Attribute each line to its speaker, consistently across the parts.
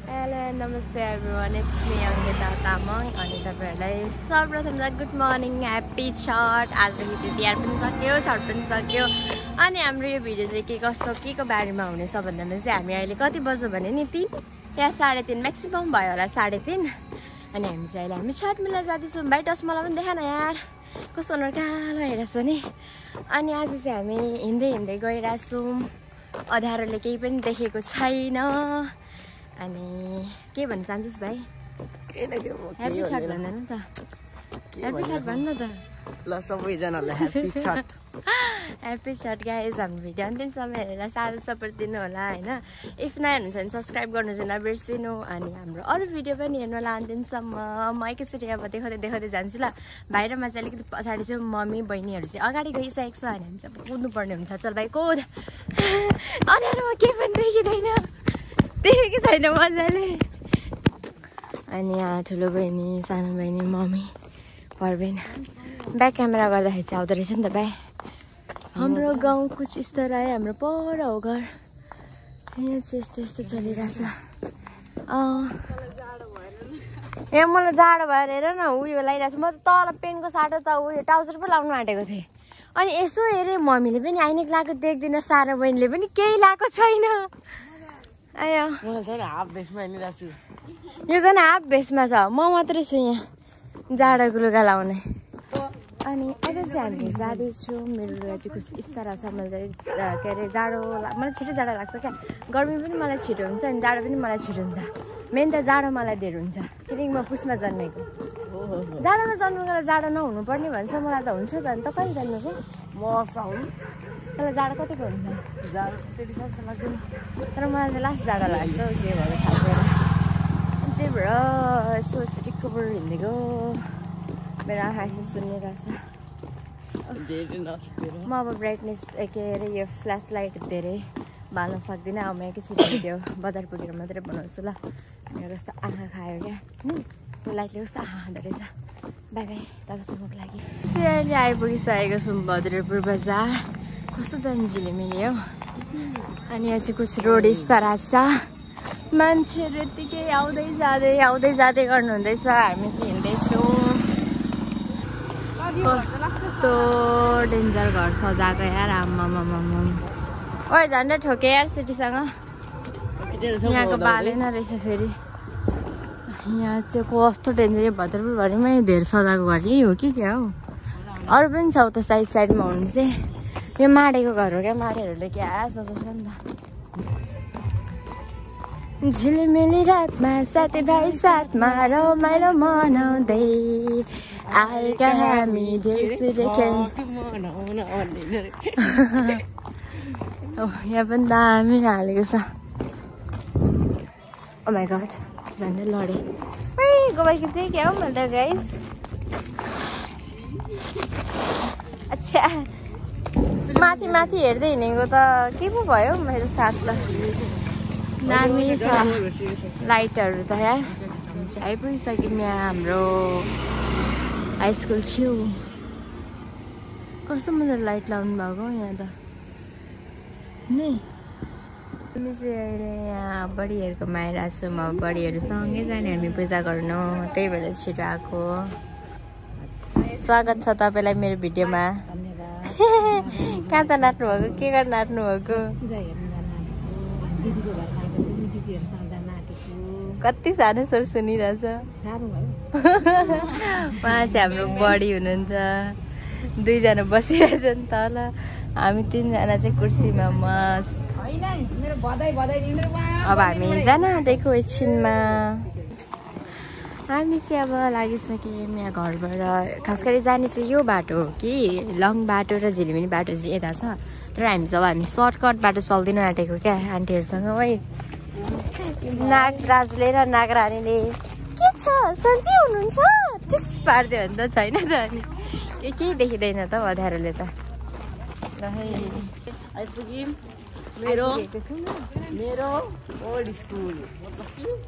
Speaker 1: Hello, namaste everyone. It's me, Angita Tamang. अनि तपाईहरुलाई सर्वप्रथम त गुड मर्निङ, ह्यापी छठ। आजदेखि चाहिँ तिहार पनि सक्यो, छठ पनि सक्यो। अनि हाम्रो यो भिडियो चाहिँ के कस्तो केको बारेमा हुनेछ भन्दामा चाहिँ हामी अहिले कति बज्यो भने नि 3 या 3:30 म्याक्सिमम भयो होला 3:30। अनि हामी चाहिँ अहिले छठ मेला जाँदैछौँ। भाइ टस मलाई पनि देखा न यार, कस्तो अनुहार कालो हेरेछ नि। अनि आज चाहिँ हामी हिँड्दै हिँड्दै गइरहेछौँ। अँध्यारोले केही पनि देखेको छैन। अनि के भन्न चाहन्छस् भाइ? ह्यापी छठ भन्दैन त, ह्यापी छठ भन्नु त
Speaker 2: ल सबैजनालाई happy Chhath.
Speaker 1: Happy Chhath guys. हाम्रो भिडियो अन्तिमसम्म हेरेर साह्रो सपोर्ट दिनु होला होइन। इफ नयाँ हुनुहुन्छ भने सब्सक्राइब गर्नु चाहिँ नबिर्सिनु। अनि हाम्रो अरू भिडियो पनि हेर्नु होला अन्तिमसम्म। म एकैचोटि अब देखाउँदै जान्छु ल। बाहिरमा चाहिँ अलिकति पछाडि चाहिँ मम्मी बहिनीहरू चाहिँ अगाडि गइसकेको छ। अनि हामी चाहिँ कुद्नुपर्ने हुन्छ। चल भाइ कुद। अँध्यारोमा केही पनि देखिँदैन, देखेकै छैन मजाले। अनि यहाँ ठुलो बहिनी, सानो बहिनी, मम्मी, परबेन ब्याक क्यामेरा गर्दाखेरि चाहिँ आउँदो रहेछ नि त भाइ। हाम्रो गाउँ कुछ यस्तो रह्यो, हाम्रो पर हो घर। यहाँ चाहिँ यस्तो यस्तो चलिरहेछ। यहाँ मलाई जाडो भएर हेर न उयो लगाइरहेको छु। म त तल पेनको साटो त उयो ट्राउजर पो लाउनु आँटेको थिएँ। अनि यसो हेरेँ मम्मीले पनि आइनेक लगाएको देख्दिनँ, सानो बहिनीले पनि केही लगाएको छैन। आयो
Speaker 2: म झन् हाफ भेस्टमा हिँडिरहेको छु।
Speaker 1: यो झन् हाफ भेस्टमा छ, म मात्रै छु यहाँ जाडोको लुगा लाउने। अनि अब चाहिँ हामी जाँदैछौँ। मेरो लुगा चाहिँ कुछ इस्तारा छ। मैले के अरे जाडो मलाई छिटो जाडो लाग्छ क्या। गर्मी पनि मलाई छिटो हुन्छ अनि जाडो पनि मलाई छिटो हुन्छ। मेन त जाडो मलाई धेर हुन्छ किनकि म पुसमा जन्मेको। जाडोमा जन्मेकोलाई जाडो नहुनु पर्ने भन्छ, मलाई त हुन्छ त। अनि त कहिले जन्मेको?
Speaker 2: म साउन
Speaker 1: मलाई जाडो कतिको हुन्छ?
Speaker 2: जाडो त्यति सक्छ लाग्दैन,
Speaker 1: तर मलाई चाहिँ लास्ट जाडो लाग्छ के भयो थाहा छैन। अनि त्यही भएर यसो छिटिक्कोबाट हिँडेको। मेरो आँखा यसो सुन्निरहेछ। म अब ब्राइटनेस के अरे यो फ्ल्यास लाइट धेरै बाल्न सक्दिनँ। अब म एकैचोटि भिडियो बजार पुगेर मात्रै बनाउँछु ल। मेरो कस्तो आँखा खायो क्या, यो लाइटले कस्तो आँखा खाँदो रहेछ। बाई बाई, तपाईँसँगको लागि अहिले आइपुगिसकेको छौँ भद्रपुर बजार। कस्तो दामी झिलिमिली हो। अनि यहाँ चाहिँ कुछ रोड यस्ता छ, मान्छेहरू यत्तिकै आउँदै जाँदै गर्नुहुँदैछ। हामी चाहिँ हिँड्दैछौँ। कस्तो डेन्जर घर सजाएको यार, आम्मामामा। ओए झन्डा ठोके यार सिटीसँग। यहाँको बालेन रहेछ फेरि। यहाँ चाहिँ कस्तो डेन्जर, यो भद्रपुरभरिमै धेरै सजाएको घर यही हो कि क्या हो? अरू पनि छ उता साइडमा हुनु चाहिँ। यो माडेको घर हो क्या, माडेहरूले क्या सजाउँछ नि त। झिलिमिली रातमा साथीभाइ साथमा रमाइलो मनाउँदै आएका हामी देउसुरे खेल्न। यहाँ पनि दामी हालेको छ। ओ माई गॉड, झन्डै लडेँ। गोबाइकी चाहिँ क्या हो मैले त गाइस। अच्छा माथि हेर्दै हिँडेको त के पो भयो मेरो साथलाई। दामी छ लाइटहरू त यार। चाहिँ आइपुगिसक्यौँ यहाँ हाम्रो हाई स्कुल छेउ। कस्तो मजाले लाइट लाउनु भएको यहाँ त नि। हामी चाहिँ अहिले यहाँ बडीहरूको आइरहेको छौँ। अब बडीहरूसँगै जाने हामी पूजा गर्नु, त्यही भएर छिटो आएको। स्वागत छ तपाईँलाई मेरो भिडियोमा। कहाँ चाहिँ नाच्नु भएको, के गरेर नाच्नु भएको? कति सानो स्वर सुनिरहेछ। उहाँ चाहिँ हाम्रो बडी हुनुहुन्छ। 2 जना बसिरहेछ नि तल, हामी 3 जना चाहिँ कुर्सीमा मस्त। अब हामी जान आँटेको एकछिनमा। हामी चाहिँ अब लागिसक्यौँ यहाँ घरबाट। खास गरी जाने चाहिँ यो बाटो हो कि लङ बाटो र झिलिमिली बाटो चाहिँ यता छ। तर हामी चाहिँ अब हामी सर्टकट बाटो चल्दिनु आँटेको क्या आन्टीहरूसँग। है नागराजले र नागरानीले के छ सन्चै हुनुहुन्छ त्यस पारिदियो भने त छैन त। अनि केही देखिँदैन त अँध्यारोले त।
Speaker 2: आइपुग्यौँ मेरो ओल्ड स्कुल,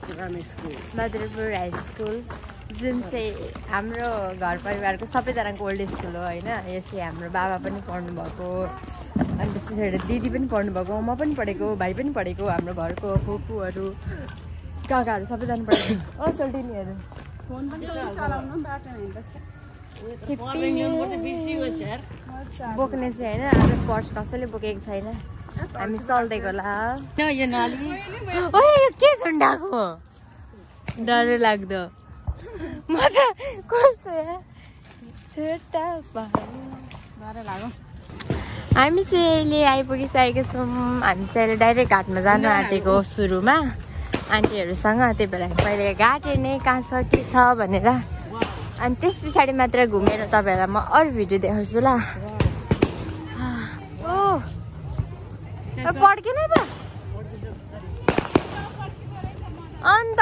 Speaker 2: पुरानो स्कुल
Speaker 1: भद्रपुर हाई स्कुल, जुन चाहिँ हाम्रो घर परिवारको सबैजनाको ओल्ड स्कुल हो होइन। यो चाहिँ हाम्रो बाबा पनि पढ्नु भएको, अनि त्यसपछि दिदी पनि पढ्नु भएको, म पनि पढेको, भाइ पनि पढेको, हाम्रो घरको फुपूहरू काकाहरू सबै जानु पर्यो ओ सोल्टिनीहरू
Speaker 2: फोन पनि चलाउनु बाटो
Speaker 1: बोक्ने चाहिँ होइन आज पर्स कसैले बोकेको छैन हामी चल्दै होला
Speaker 2: यो नाली
Speaker 1: ओ के झुन्डाको डर लाग्दो म त कस्तो छोटा हामी चाहिँ अहिले आइपुगिसकेको छौँ हामी चाहिँ अहिले डाइरेक्ट घाटमा जानु आँटेको सुरुमा आन्टीहरूसँग त्यही भएर हामी पहिले घाट हेर्ने कहाँ छ के छ भनेर अनि त्यस पछाडि मात्र घुमेर तपाईँहरूलाई म अरू भिडियो देखाउँछु ल ओ पड्केन त अन्त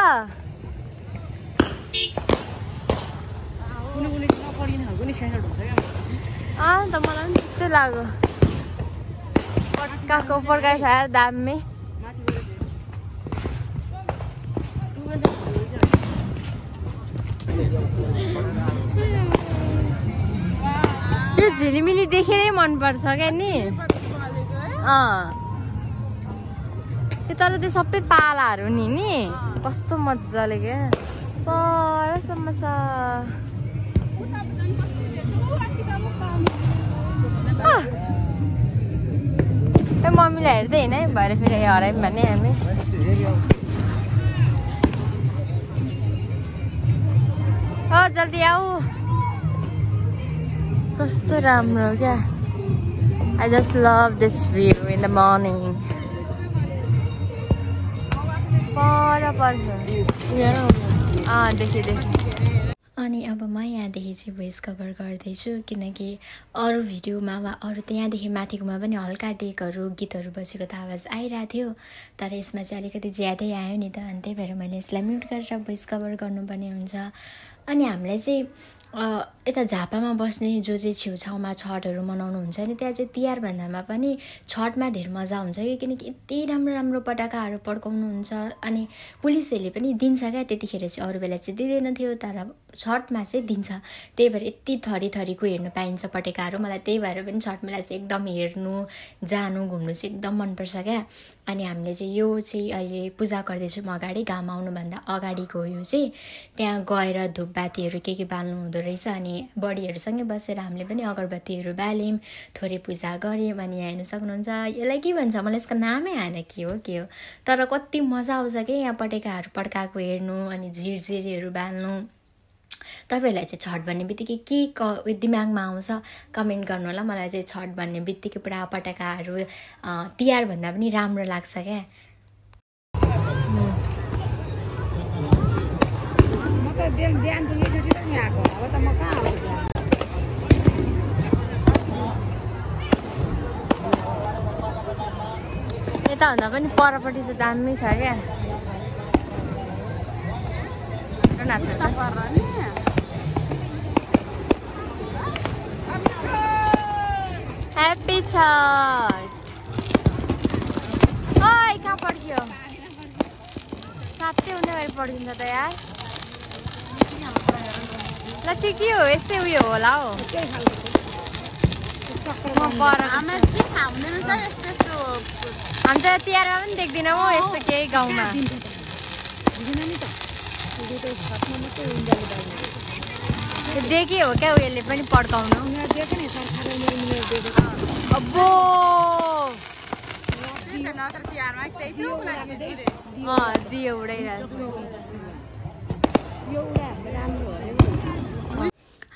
Speaker 1: अन्त मलाई पनि त्यस्तै लाग्यो पड्काएको पड्काएको छ दामी यो झिलिमिली देखेरै मनपर्छ क्या नि तर त्यो सबै पालाहरू नि कस्तो मजाले क्या परसम्म छ मम्मीलाई हेर्दै होइन है भएर फेरि हरायौँ भने हामी जल्दी आऊ कस्तो राम्रो क्या I just love this view in the morning देखेँ अनि अब म यहाँदेखि चाहिँ भोइस कभर गर्दैछु किनकि अरू भिडियोमा वा अरू त्यहाँदेखि माथिकोमा पनि हल्का डेकहरू गीतहरू बजेको त आवाज आइरहेको थियो तर यसमा चाहिँ अलिकति ज्यादै आयो नि त अनि त्यही भएर मैले यसलाई म्युट गरेर भोइस कभर गर्नुपर्ने हुन्छ अनि हामीलाई चाहिँ यता झापामा बस्ने जो चाहिँ छेउछाउमा छठहरू मनाउनु हुन्छ नि त्यहाँ चाहिँ तिहार भन्दामा पनि छठमा धेरै मजा हुन्छ कि किनकि यति राम्रो राम्रो पटाकाहरू पड्काउनुहुन्छ अनि पुलिसहरूले पनि दिन्छ क्या त्यतिखेर चाहिँ अरू बेला चाहिँ दिँदैन थियो तर छठमा चाहिँ दिन्छ त्यही भएर यति थरी थरीको हेर्नु पाइन्छ पटेकाहरू मलाई त्यही भएर पनि छठ मेला चाहिँ एकदम हेर्नु जानु घुम्नु चाहिँ एकदम मनपर्छ क्या अनि हामीले चाहिँ यो चाहिँ अहिले पूजा गर्दैछौँ अगाडि घाम आउनुभन्दा अगाडिको यो चाहिँ त्यहाँ गएर धुपबातीहरू के बाल्नु हुँदो रहेछ अनि बडीहरूसँगै बसेर हामीले पनि अगरबत्तीहरू बाल्यौँ थोरै पूजा गऱ्यौँ अनि यहाँ हेर्नु सक्नुहुन्छ यसलाई के भन्छ मलाई यसको नामै आएन के हो तर कति मजा आउँछ कि यहाँ पटेकाहरू पड्काएको हेर्नु अनि झिरझिरीहरू बाल्नु तपाईँहरूलाई चाहिँ छठ भन्ने बित्तिकै के दिमागमा आउँछ कमेन्ट गर्नु होला मलाई चाहिँ छठ भन्ने बित्तिकै पुरा पटाकाहरू तिहार भन्दा पनि राम्रो लाग्छ क्या यताभन्दा पनि परपट्टि चाहिँ दामी छ क्या ह्याप्पी छठ ओइ कहाँ पड्क्यो साँच्चै हुने गरी पड्किन्छ त यार ल त्यो के हो यस्तै उयो होला हौ हामी त तिहारमा पनि देख्दैनौँ हौ यस्तो केही गाउँमा देखे हो क्या उयोले पनि पड्काउनु अब्बो दियो उडाइरहेको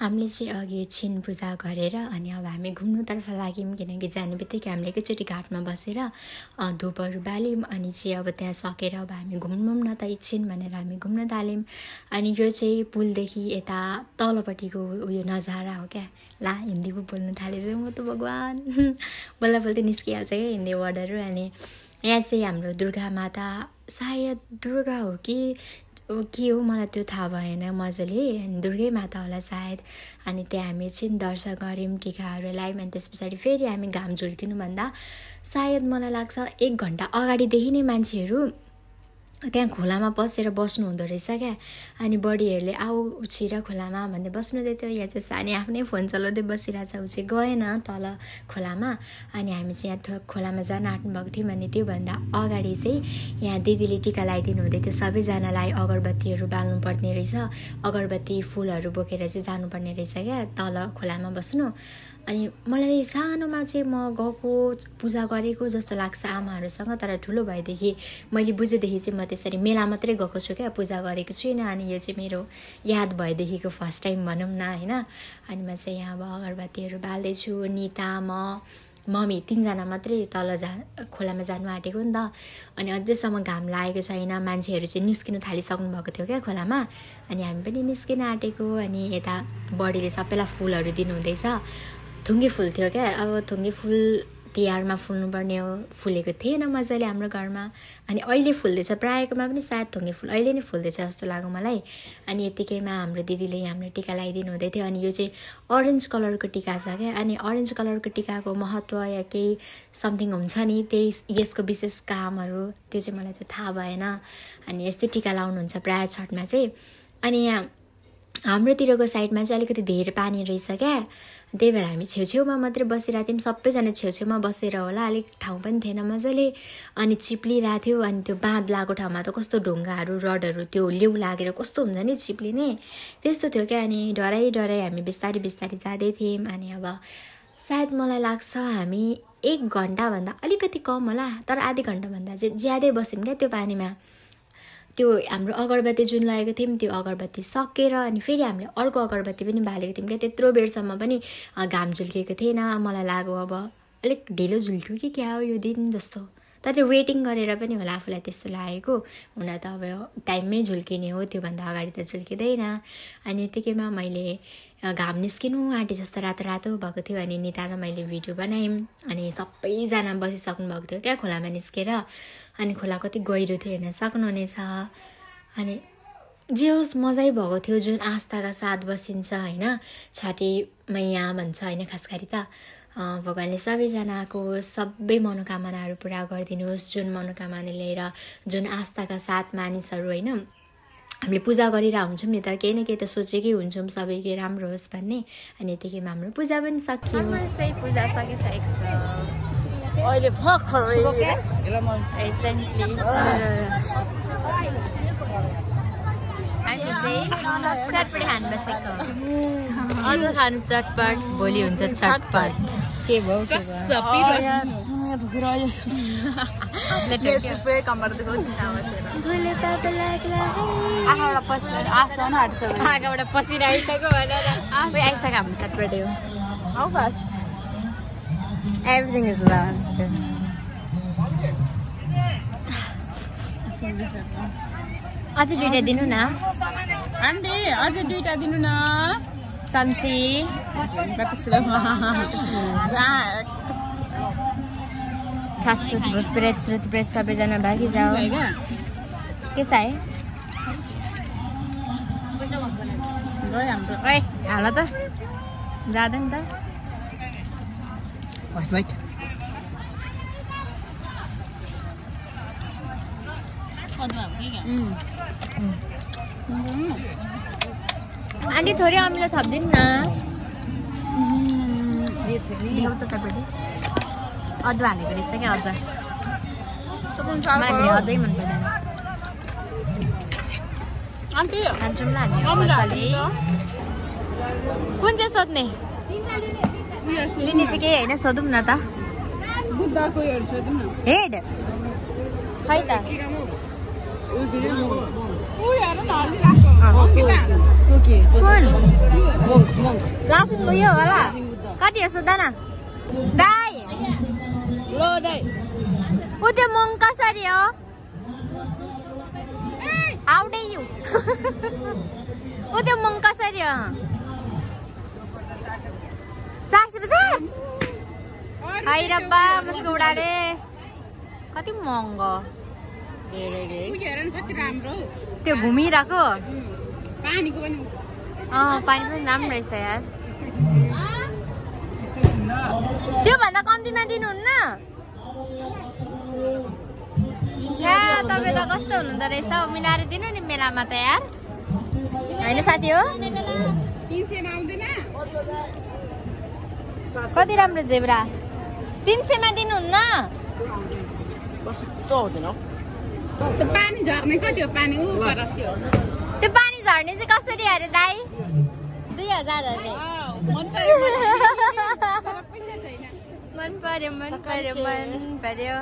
Speaker 1: हामीले चाहिँ अघि छिन पूजा गरेर अनि अब हामी घुम्नुतर्फ लाग्यौँ किनकि जाने बित्तिकै हामीले एकैचोटि घाटमा बसेर धुपहरू बाल्यौँ अनि चाहिँ अब त्यहाँ सकेर अब हामी घुम्यौँ न त एकछिन भनेर हामी घुम्न थाल्यौँ अनि यो चाहिँ पुलदेखि यता तलपट्टिको उयो नजारा हो क्या ला हिन्दी पो बोल्नु थालेछु म त भगवान् बोल्दा बोल्दै निस्किहाल्छ क्या हिन्दी वर्डहरू अनि यहाँ चाहिँ हाम्रो दुर्गा माता सायद दुर्गा हो कि के हो मलाई त्यो थाहा भएन मजाले अनि दुर्गै माता होला सायद अनि त्यहाँ हामी चाहिँ दर्शन गऱ्यौँ टिकाहरू लगायौँ अनि त्यस पछाडि फेरि हामी घाम झुल्किनुभन्दा सायद मलाई लाग्छ 1 घन्टा अगाडिदेखि नै मान्छेहरू त्यहाँ खोलामा पसेर बस्नु हुँदो रहेछ क्या। अनि बडीहरूले आऊ छिर खोलामा भन्दै बस्नुहुँदै थियो। यहाँ चाहिँ सानी आफ्नै फोन चलाउँदै बसिरहेछ, ऊ चाहिँ गएन तल खोलामा। अनि हामी चाहिँ यहाँ खोलामा जान आँट्नुभएको थियौँ। अनि त्योभन्दा अगाडि चाहिँ यहाँ दिदीले टिका लगाइदिनु हुँदै थियो। सबैजनालाई अगरबत्तीहरू बाल्नुपर्ने रहेछ, अगरबत्ती फुलहरू बोकेर चाहिँ जानुपर्ने रहेछ क्या तल खोलामा बस्नु। अनि मलाई सानोमा चाहिँ म गएको पूजा गरेको जस्तो लाग्छ आमाहरूसँग, तर ठुलो भएदेखि मैले बुझेदेखि चाहिँ म त्यसरी मेला मात्रै गएको छु क्या, पूजा गरेको छुइनँ। अनि यो चाहिँ मेरो याद भएदेखिको फर्स्ट टाइम भनौँ न होइन। अनि म चाहिँ यहाँ अब अगरबत्तीहरू बाल्दैछु। निता म मम्मी 3 जना मात्रै तल खोलामा जानु आँटेको नि त। अनि अझैसम्म घाम लागेको छैन, मान्छेहरू चाहिँ निस्किनु थालिसक्नु भएको थियो क्या खोलामा। अनि हामी पनि निस्किन आँटेको। अनि यता बडीले सबैलाई फुलहरू दिनुहुँदैछ। थुङ्गे फुल थियो क्या, अब थुङ्गे फुल तिहारमा फुल्नुपर्ने हो, फुलेको थिएन मजाले हाम्रो घरमा। अनि अहिले फुल्दैछ, प्रायःकोमा पनि सायद थुङ्गे फुल अहिले नै फुल्दैछ जस्तो लाग्यो मलाई। अनि यतिकैमा हाम्रो दिदीले हाम्रो टिका लगाइदिनु हुँदै थियो। अनि यो चाहिँ अरेन्ज कलरको टिका छ क्या। अनि अरेन्ज कलरको टिकाको महत्त्व या केही समथिङ हुन्छ नि, त्यही यसको विशेष कामहरू त्यो चाहिँ मलाई चाहिँ थाहा भएन। अनि यस्तै टिका लाउनुहुन्छ प्रायः छठमा चाहिँ। अनि यहाँ हाम्रोतिरको साइडमा चाहिँ अलिकति धेरै पानी रहेछ क्या, त्यही भएर हामी छेउछेउमा मात्रै बसिरहेको थियौँ। सबैजना छेउछेउमा बसेर होला, अलिक ठाउँ पनि थिएन मजाले। अनि चिप्लिरहेको थियो। अनि त्यो बाँध लागेको ठाउँमा त कस्तो ढुङ्गाहरू रडहरू त्यो लेउ लागेर कस्तो हुन्छ नि चिप्लिने, त्यस्तो थियो क्या। अनि डराइ हामी बिस्तारै बिस्तारै जाँदै थियौँ। अनि अब सायद मलाई लाग्छ हामी 1 घन्टाभन्दा अलिकति कम होला, तर आधी घन्टाभन्दा चाहिँ ज्यादै बस्यौँ क्या त्यो पानीमा। त्यो हाम्रो अगरबत्ती जुन लगेको थियौँ त्यो अगरबत्ती सकेर अनि फेरि हामीले अर्को अगरबत्ती पनि बालेको थियौँ क्या। त्यत्रो बेरसम्म पनि घाम झुल्किएको थिएन। मलाई लाग्यो अब अलिक ढिलो झुल्क्यो कि क्या हो यो दिन जस्तो, तर त्यो वेटिङ गरेर पनि होला आफूलाई त्यस्तो लागेको। हुन त अब टाइममै झुल्किने हो, त्योभन्दा अगाडि त झुल्किँदैन। अनि यतिकैमा मैले घाम निस्किनु आँटे जस्तो रातो रातो भएको थियो। अनि निता र मैले भिडियो बनायौँ। अनि सबैजना बसिसक्नु भएको थियो क्या खोलामा निस्केर। अनि खोला कति गहिरो थियो हेर्न सक्नुहुनेछ। अनि जे होस् मजै भएको थियो, जुन आस्थाका साथ बसिन्छ होइन। छठी मैया भन्छ होइन खास गरी त। भगवान्ले सबैजनाको सबै मनोकामनाहरू पुरा गरिदिनुहोस्। जुन मनोकामना लिएर जुन आस्थाका साथ मानिसहरू होइन हामीले पूजा गरेर हुन्छौँ नि त, केही न केही त सोचेकै हुन्छौँ सबैकै राम्रो होस् भन्ने। अनि यतिकैमा हाम्रो पूजा पनि सकियो। पूजा सकिसकेको छ
Speaker 2: अहिले भर्खर
Speaker 1: रिसेन्टली। हामी चाहिँ चटपटी खानु बसेको, अझ खानु चटपट, भोलि हुन्छ छटपट। के भयो आँखाबाट पसिरहेको भनेर आइसक्यो हाम्रो चटपटी हो।
Speaker 2: How fast?
Speaker 1: Everything is fast. अझै 2टा दिनु न
Speaker 2: आन्टी, अझै 2टा दिनु न।
Speaker 1: चम्ची छासछुट भुटप्रेत श्रुतप्रेत सबैजना भागी जाऊ। के छ है हाल त जाँदा नि त। आन्टी थोरै अमिलो थपिदिनु न। अदुवा हालेको रहेछ क्या, अदुवा मलाई फेरि अदुवै मन पर्दैन। खान्छौँ ल हामी मजाले। कुन चाहिँ सोध्ने लिने चाहिँ केही होइन, सोधौँ न त। हेड खै त लाफिङको यो होला कति हो सोध्दा न दाइ। ऊ त्यो मङ कसरी हो? आउडे यु ऊ त्यो मङ कसरी हो? 450 हाई रब्बा मुस्को उडाले कति महँगो। त्यो घुमिरहेको पानी पनि राम्रो रहेछ यार। त्यो भन्दा कम्तीमा दिनुहुन्न। तपाईँ त कस्तो हुनुहुँदो रहेछ हौ मिलाएर दिनु नि मेलामा त यार हैन साथी हो
Speaker 2: 300 मा आउँदैन
Speaker 1: कति राम्रो जेब्रा 300 मा दिनुहुन्न
Speaker 2: त्यो पानी झर्ने कति हो पानी उ पर त्यो
Speaker 1: पानी झर्ने चाहिँ कसरी अरे दाइ 2000 अरे मन पर्यो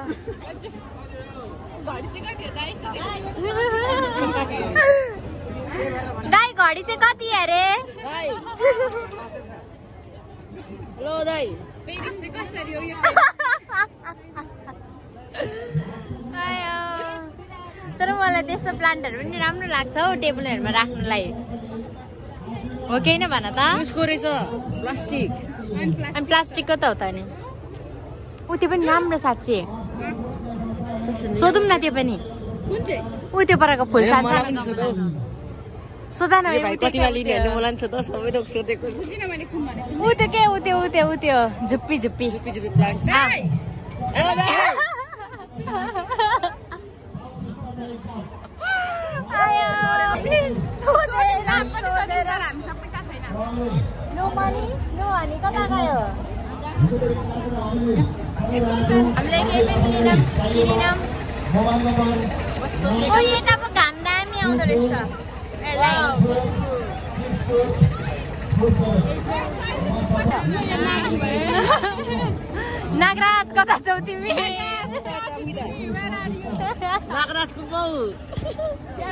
Speaker 1: दाइ घडी चाहिँ कति अरे
Speaker 2: हेलो दाइ पेरिस चाहिँ कसरी हो यो
Speaker 1: तर मलाई त्यस्तो प्लान्टहरु पनि राम्रो लाग्छ हौ टेबलहरुमा राख्नलाई हो कि हैन भन त
Speaker 2: यसको रहेछ प्लास्टिक
Speaker 1: अनि प्लास्टिकको त हो त नि उ त्यो पनि राम्रो साच्चै सोधौं न त्यो पनि
Speaker 2: कुन चाहिँ
Speaker 1: उ त्यो परको फुल साच्चा सोधा न
Speaker 2: भाइ कतिमा लिने हो मलाई छ त सबै थोक सोधेको बुझिन मैले कुन भने
Speaker 1: उ त्यो के उ त्यो झुप्पी
Speaker 2: प्लान्ट हेलो दाइ
Speaker 1: नो मनी नो हनी कता गयो हामीले केही पनि किनिनौँ ओ यता पो घाम दामी आउँदो रहेछ नागराज कता छौ तिमी
Speaker 2: नागराजको बाउ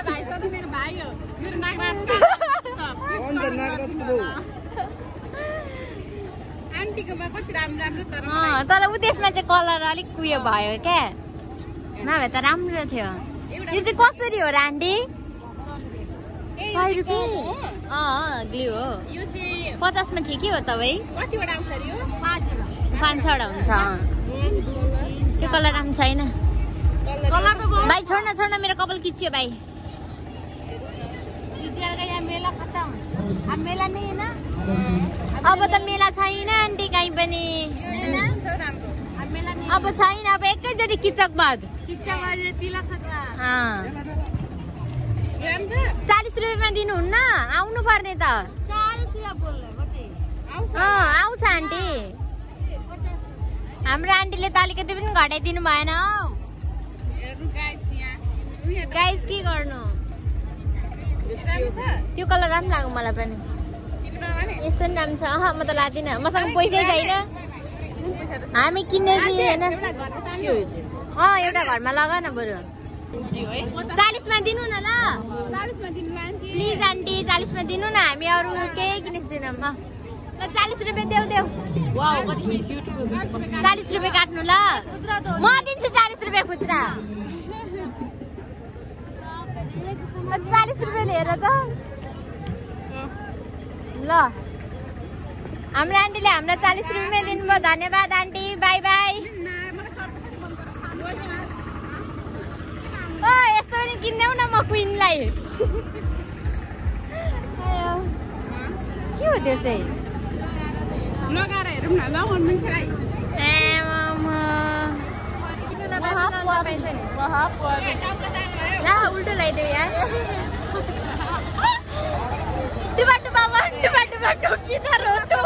Speaker 3: भाइ त मेरो भाइ हो मेरो नागराजको
Speaker 2: नागराजको बाउ
Speaker 3: आन्टीकोमा कति राम्रो तर
Speaker 1: तर उ त्यसमा चाहिँ कलर अलिक उयो भयो क्या नभए त राम्रो थियो यो चाहिँ कसरी हो र आन्टी 100 रुपियाँ ग्लु हो
Speaker 3: यो चाहिँ
Speaker 1: 50 मा ठिकै हो त भाइ
Speaker 3: कतिवटा आउँछ रे यो
Speaker 1: 5 वटा हुन्छ त्यो कलर राम्रो छैन भाइ छोड्न मेरो कपाल खिच्यो भाइ अब त मेला छैन आन्टी कहीँ पनि अब छैन अब एकैचोटि किचक बाद 40 रुपियाँमा दिनुहुन्न आउनु पर्ने त आउँछ आन्टी हाम्रो आन्टीले त अलिकति पनि घटाइदिनु भएन हौ गाइस के गर्नु त्यो कलर राम्रो लाग्यो मलाई पनि यस्तो नि राम्रो छ म त लादिनँ मसँग पैसै छैन हामी किन्ने चाहिँ होइन एउटा घरमा लगा न बरु 40 मा दिनु न ल
Speaker 3: 40 मा दिनु आन्टी
Speaker 1: प्लिज आन्टी 40 मा दिनु न हामी अरू केही किनेको छैनौँ ल 40 रुपियाँ देऊ
Speaker 2: वाउ कति क्यूट
Speaker 1: 40 रुपियाँ काट्नु ल म दिन्छु 40 रुपियाँ खुद्रा 40 रुपियाँ लिएर त ल हाम्रो आन्टीले हामीलाई 40 रुपियाँ दिनुभयो धन्यवाद आन्टी बाई बाई ओ यस्तो पनि किन्देऊ न म क्विनलाई के हो त्यो चाहिँ
Speaker 3: लगाएर हेरौँ न ल मान्छेलाई
Speaker 1: ला उल्टो लगाइदेऊ यार टुबा ठोकिँदा रोटो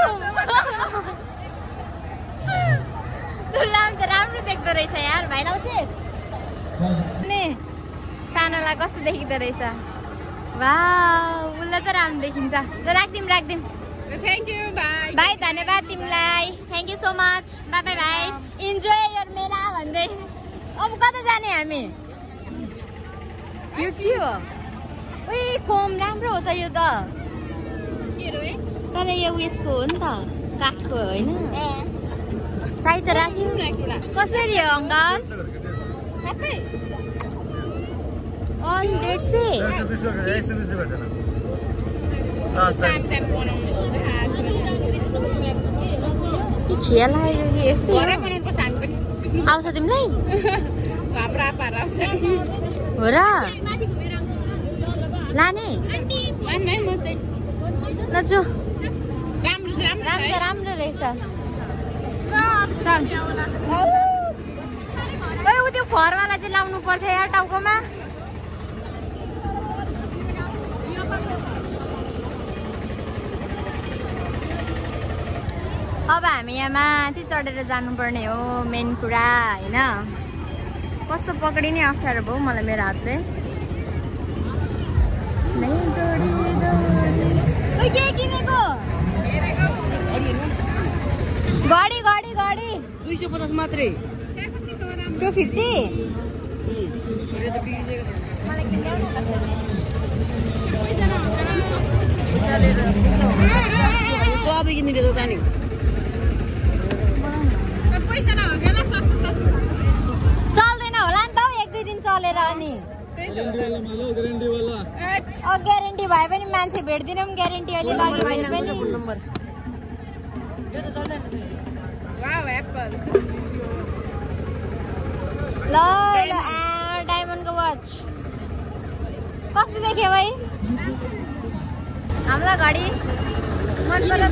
Speaker 1: राम्रो देख्दो रहेछ यार भाइ लाउँछेस नि सानोलाई कस्तो देखिँदो रहेछ वाउ उसलाई त राम्रो देखिन्छ ल राख्दिम
Speaker 3: थ्याङ्क यू भाइ
Speaker 1: भाइ धन्यवाद तिमीलाई thank you so much by by भाइ इन्जोय योर मेला भन्दै अब कता जाने हामी यो के हो ओइ कोम राम्रो हो त यो त तर यो उयसको हो नि त काठको होइन साई त राख्यौँ कसरी हो अङ्कल 150 खेल यस्तै आउँछ तिमीलाई हो र लाने लजो राम्रो रहेछ चल ऊ त्यो फरवाला चाहिँ लाउनु पर्थ्यो यार टाउकोमा। अब हामी यहाँ माथि चढेर जानुपर्ने हो मेन कुरा होइन। कस्तो पक्रिने अप्ठ्यारो भयो मलाई मेरो हातले। के किनेको गाडी गाडी गाडी
Speaker 3: 250 मात्रै
Speaker 1: 250
Speaker 3: सबै किनिदिएको जाने
Speaker 1: चल्दैन होला नि त 1-2 दिन चलेर अनि ग्यारेन्टी भए पनि मान्छे भेट्दिनौँ ग्यारेन्टी अहिले लग्यो भने पनि ल डायमन्डको वाच कस्तो देख्यो भाइ हामीलाई घडी मन पर्यो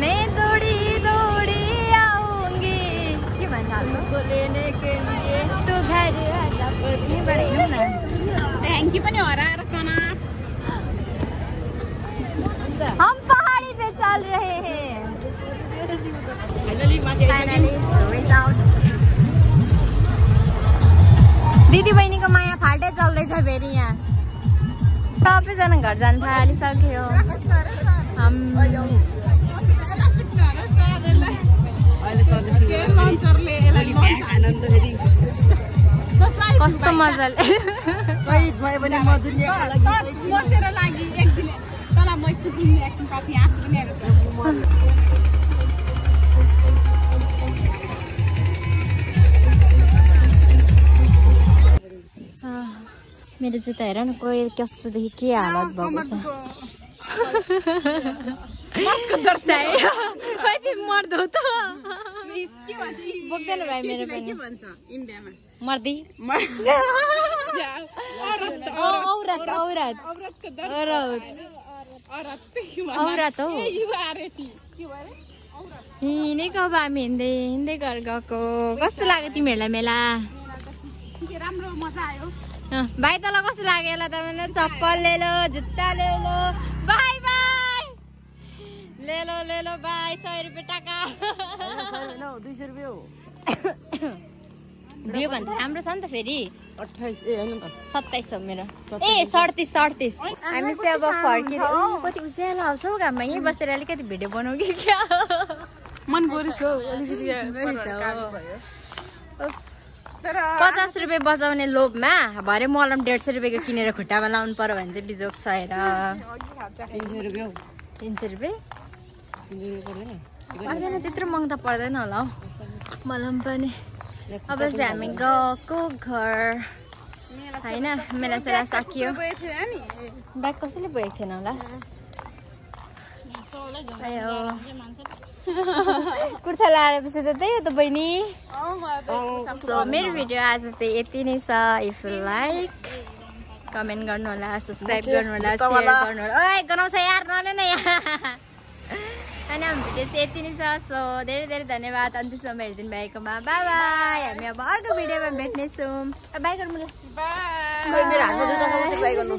Speaker 1: मैं दौड़ी दौड़ी आऊंगी के भन्छ लेने के लिए तू घर आजा पनि बढाइनु न
Speaker 2: ट्याङ्की पनि हराएर कना
Speaker 1: हम पहाड़ी पे चल रहे हैं फाइनली आउट दिदी बहिनीको माया फाल्टै चल्दैछ फेरि यहाँ सबैजना घर जान थालिसक्यो कस्तो मजाले
Speaker 3: सहिद भयो भने म दुनियाको लागि
Speaker 2: म तेरो लागि एक दिन तँलाई म छुट्टी एकदिन पछि आँसु पनि आएको
Speaker 1: मेरो जुत्ता हेर न कोही कस्तोदेखि के हालत भएको छ कति मर्दो त बोक्दैन भाइ मेरो पनि मर्दी औरत औरत औरत हो हिँडेको अब हामी हिँड्दै हिँड्दै घर गएको कस्तो लाग्यो तिमीहरूलाई मेला
Speaker 2: राम्रो मजा आयो
Speaker 1: भाइ तँलाई कस्तो लाग्यो यसलाई तपाईँले चप्पल ले लो जुत्ता ले लो बाई बाई ले लो बाई 100 रुपियाँ टाका
Speaker 3: 200 रुपियाँ हो
Speaker 1: दियो भने त राम्रो छ नि त फेरि
Speaker 3: 28 ए हैन त
Speaker 1: 27 हो मेरो ए 37 हामी चाहिँ अब फर्किने कति उज्यालो आउँछ हौ घाममा यहीँ बसेर अलिकति भिडियो बनाऊ कि क्या
Speaker 2: मन गोरी छ अलिकति
Speaker 1: 50 रुपियाँ बचाउने लोभमा भरे मलम 150 रुपियाँको किनेर खुट्टामा लाउनु पर्यो भने चाहिँ बिजोग छ हेर
Speaker 3: 300 रुपियाँ
Speaker 1: 300 रुपियाँ पर्दैन त्यत्रो महँगो त पर्दैन होला हौ मलम पनि अब चाहिँ हामी गएको घर होइन मेला सेला सकियो ब्याग कसैले बोकेको थिएन होला कुर्ता लगाएपछि त त्यही हो त बहिनी सो मेरो भिडियो आज चाहिँ यति नै छ इफ यु लाइक कमेन्ट गर्नु होला सब्सक्राइब गर्नु होला सेयर गर्नु होला ओए गराउँछ यार नले न यहाँ होइन हाम्रो भिडियो चाहिँ यति नै छ सो धेरै धेरै धन्यवाद अन्तिमसम्म हेरिदिनु भएकोमा बाई बाई हामी अब अर्को भिडियोमा भेट्नेछौँ बाई गर्नु
Speaker 2: बाई
Speaker 3: मेरो हातमा जुत्ता समातेर बाई गर्नु